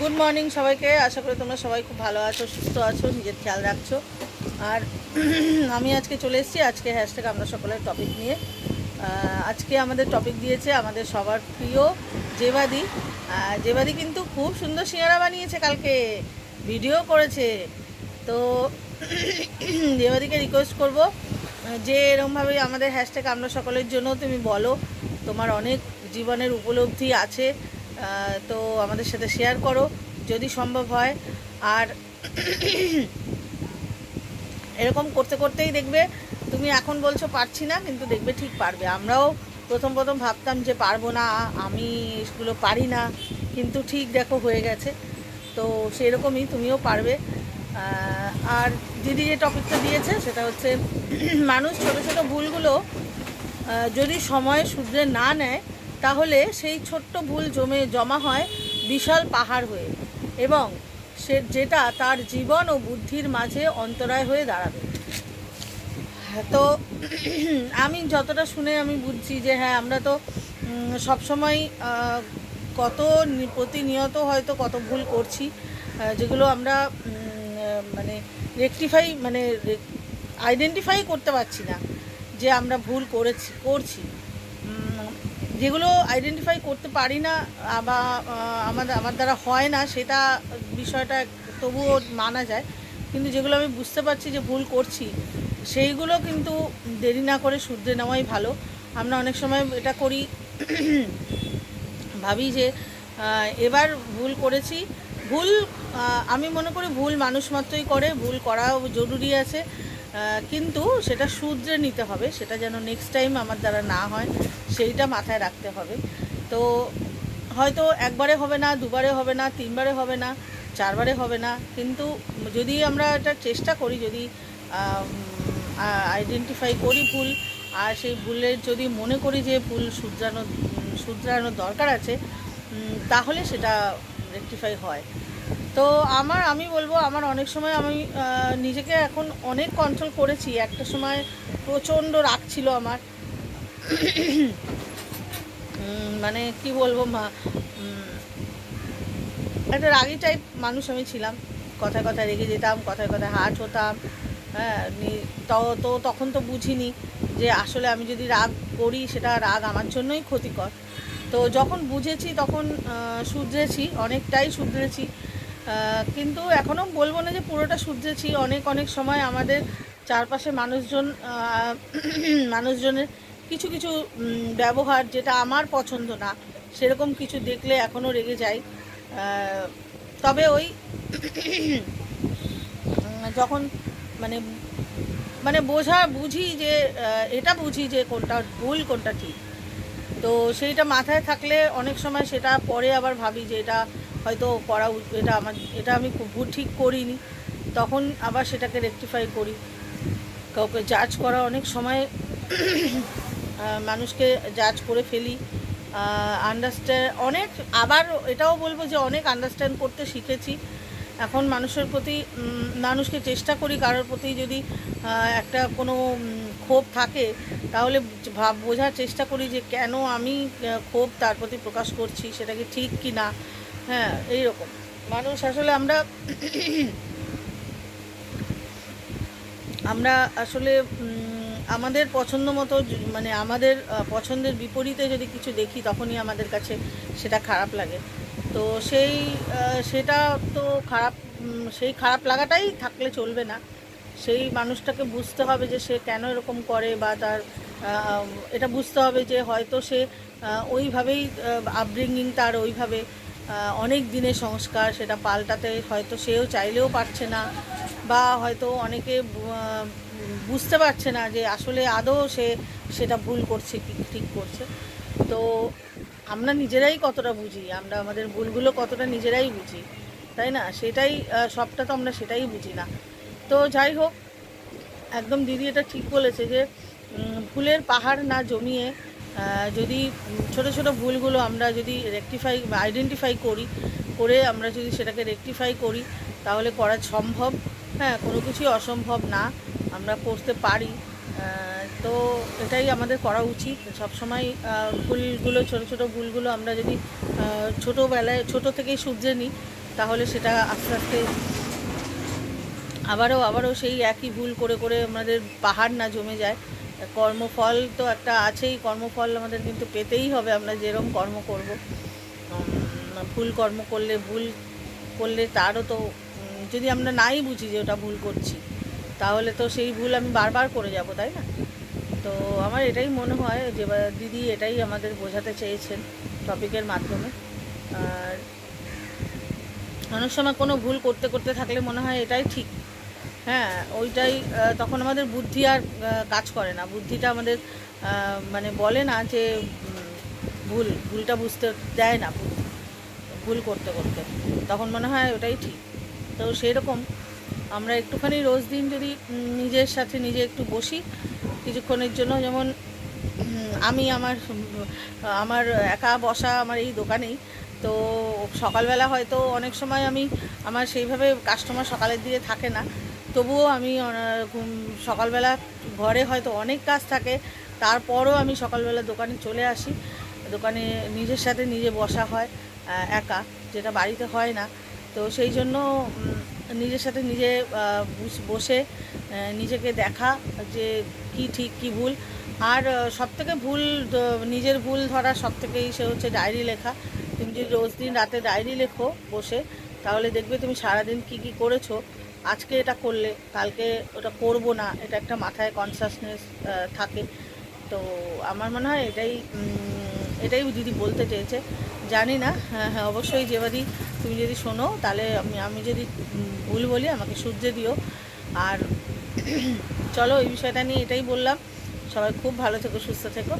Good morning সবাইকে। আশা করি তোমরা সবাই খুব ভালো আছো, সুস্থ আছো, নিজের খেয়াল রাখছো। আর আমি আজকে চলে এসেছি আজকে হ্যাশট্যাগ আমরা সকলের টপিক নিয়ে। আজকে আমাদের টপিক দিয়েছে আমাদের সবার প্রিয় জেবাদি। জেবাদি কিন্তু খুব সুন্দর সিঙ্গারা বানিয়েছে, কালকে ভিডিও করেছে। তো জেবাদিকে রিকোয়েস্ট করব যে এরকমভাবে আমাদের হ্যাশট্যাগ আমরা সকলের জন্য তুমি বলো, তোমার অনেক জীবনের উপলব্ধি আছে, তো আমাদের সাথে শেয়ার করো যদি সম্ভব হয়। আর এরকম করতে করতেই দেখবে তুমি এখন বলছো পারছি না, কিন্তু দেখবে ঠিক পারবে। আমরাও প্রথম ভাবতাম যে পারবো না, আমি এগুলো পারি না, কিন্তু ঠিক দেখো হয়ে গেছে। তো সেরকমই তুমিও পারবে। আর দিদি যে টপিকটা দিয়েছে সেটা হচ্ছে মানুষ ছোট ছোট ভুলগুলো যদি সময় শুধরে না নেয় তাহলে সেই ছোট্ট ভুল জমা হয় বিশাল পাহাড় হয়ে, এবং যেটা তার জীবন ও বুদ্ধির মাঝে অন্তরায় হয়ে দাঁড়াবে। তো আমি যতটা শুনে আমি বুঝছি যে হ্যাঁ, আমরা তো সবসময় প্রতিনিয়ত হয়তো কত ভুল করছি, যেগুলো আমরা আইডেন্টিফাই করতে পারছি না যে আমরা ভুল করছি। যেগুলো আইডেন্টিফাই করতে পারি না বা আমার দ্বারা হয় না, সেটা বিষয়টা তবুও মানা যায়। কিন্তু যেগুলো আমি বুঝতে পারছি যে ভুল করছি, সেইগুলো কিন্তু দেরি না করে শুধরে নেওয়াই ভালো। আমরা অনেক সময় এটা করি, ভাবি যে এবার ভুল করেছি। আমি মনে করি ভুল মানুষ মাত্রই করে, ভুল করাও জরুরি আছে, কিন্তু সেটা শুধরে নিতে হবে, সেটা যেন নেক্সট টাইম আমার দ্বারা না হয় সেইটা মাথায় রাখতে হবে। তো হয়তো একবারে হবে না, দুবারে হবে না, তিনবারে হবে না, চারবারে হবে না, কিন্তু যদি আমরা এটা চেষ্টা করি, যদি আইডেন্টিফাই করি ভুল, আর সেই ভুলের যদি মনে করি যে ভুল শুধরানোর দরকার আছে, তাহলে সেটা রেকটিফাই হয়। তো আমি বলবো আমার অনেক সময় আমি নিজেকে এখন অনেক কন্ট্রোল করেছি। একটা সময় প্রচণ্ড রাগ ছিল আমার, মানে কি বলবো একটা রাগী টাইপ মানুষ আমি ছিলাম। কথায় কথায় রেগে যেতাম, কথায় কথায় হার্ট হতাম। হ্যাঁ, তো তখন তো বুঝিনি যে আসলে আমি যদি রাগ করি সেটা রাগ আমার জন্যই ক্ষতিকর। তো যখন বুঝেছি তখন শুধরেছি, অনেকটাই শুধরেছি, কিন্তু এখনও বলবো না যে পুরোটা শুধরেছি। অনেক সময় আমাদের চারপাশে মানুষজনের কিছু কিছু ব্যবহার যেটা আমার পছন্দ না, সেরকম কিছু দেখলে এখনও রেগে যাই। তবে ওই যখন বুঝি যে এটা বুঝি যে কোনটা ভুল কোনটা ঠিক, তো সেইটা মাথায় থাকলে অনেক সময় সেটা পরে আবার ভাবি যে এটা হয়তো এটা আমি ভুল ঠিক করিনি, তখন আবার সেটাকে রেকটিফাই করি। কাউকে জাজ করা অনেক সময় মানুষকে জাজ করে ফেলি, আবার এটাও বলবো যে অনেক আন্ডারস্ট্যান্ড করতে শিখেছি এখন। মানুষকে চেষ্টা করি, কারোর প্রতি যদি একটা কোনো ক্ষোভ থাকে তাহলে বোঝার চেষ্টা করি যে কেন আমি ক্ষোভ তার প্রতি প্রকাশ করছি, সেটা কি ঠিক কি না। হ্যাঁ, এইরকম মানুষ আসলে আমরা আসলে আমাদের পছন্দ মতো, আমাদের পছন্দের বিপরীতে যদি কিছু দেখি তখনই আমাদের কাছে সেটা খারাপ লাগে। তো সেটা তো সেই খারাপ লাগাটাই থাকলে চলবে না। সেই মানুষটাকে বুঝতে হবে যে সে কেন এরকম করে, বা তার এটা বুঝতে হবে যে হয়তো সে ওইভাবেই আপব্রিঙ্গিং, তার ওইভাবে অনেক দিনের সংস্কার, সেটা পাল্টাতে হয়তো সেও চাইলেও পারছে না, বা হয়তো অনেকে বুঝতে পারছে না যে আসলে আদৌ সেটা ভুল করছে কি ঠিক করছে। তো আমরা নিজেরাই কতটা বুঝি, আমরা আমাদের ভুলগুলো কতটা নিজেরাই বুঝি, তাই না? সবটা তো আমরা সেটাই বুঝি না। তো যাই হোক, একদম দিদি এটা ঠিক বলেছে যে ভুলের পাহাড় না জমিয়ে যদি ছোট ছোট ভুলগুলো আমরা যদি আইডেন্টিফাই করে আমরা যদি সেটাকে রেকটিফাই করি তাহলে করা সম্ভব। হ্যাঁ, কোনো কিছুই অসম্ভব না, আমরা করতে পারি। তো এটাই আমাদের করা উচিত সবসময়। ছোট ছোট ভুলগুলো আমরা যদি ছোটো থেকেই শুধরে নিই তাহলে সেটা আস্তে আস্তে আবারও সেই একই ভুল করে করে আমাদের পাহাড় না জমে যায়। কর্মফল তো একটা আছেই, কর্মফল আমাদের কিন্তু পেতেই হবে, আমরা যেরকম কর্ম করব। ভুল কর্ম করলে, ভুল করলে তারও তো যদি আমরা নাই বুঝি যে ওটা ভুল করছি, তাহলে তো সেই ভুল আমি বারবার করে যাব, তাই না? তো আমার এটাই মনে হয় যে দিদি এটাই আমাদের বোঝাতে চেয়েছেন টপিকের মাধ্যমে। আর অনেক সময় কোনো ভুল করতে করতে থাকলে মনে হয় এটাই ঠিক, হ্যাঁ ওইটাই, তখন আমাদের বুদ্ধি আর কাজ করে না, বুদ্ধিটা আমাদের মানে বলে না যে ভুলটা বুঝতে দেয় না বুদ্ধি, ভুল করতে করতে তখন মনে হয় ওটাই ঠিক। তো সেই রকম আমরা একটুখানি রোজ দিন যদি নিজের সাথে নিজে একটু বসি কিছুক্ষণের জন্য, যেমন আমি আমার একা বসা আমার এই দোকানেই, তো সকালবেলা হয়তো অনেক সময় আমার সেইভাবে কাস্টমার সকালের দিকে থাকে না, তবুও আমি সকালবেলা ঘরে হয়তো অনেক কাজ থাকে, তারপরও আমি সকালবেলা দোকানে চলে আসি, দোকানে নিজের সাথে নিজে বসা হয় একা, যেটা বাড়িতে হয় না। তো সেই জন্য নিজের সাথে নিজে বসে নিজেকে দেখা যে কি ঠিক কি ভুল। আর সবথেকে নিজের ভুল ধরা সবথেকেই সে হচ্ছে ডায়েরি লেখা। তুমি যদি রোজ দিন রাতে ডায়েরি লেখো বসে, তাহলে দেখবে তুমি সারাদিন কি কি করেছো, আজকে এটা করলে কালকে ওটা করবো না, এটা একটা মাথায় কনসাসনেস থাকে। তো আমার মনে হয় এটাই দিদি বলতে চেয়েছে, জানি না। হ্যাঁ হ্যাঁ, অবশ্যই যেবাদি তুমি যদি শোনো, তাহলে আমি যদি ভুল বলি আমাকে শুধরে দিও। আর চলো, এই বিষয়টা নিয়ে এটাই বললাম। সবাই খুব ভালো থেকো, সুস্থ থেকো।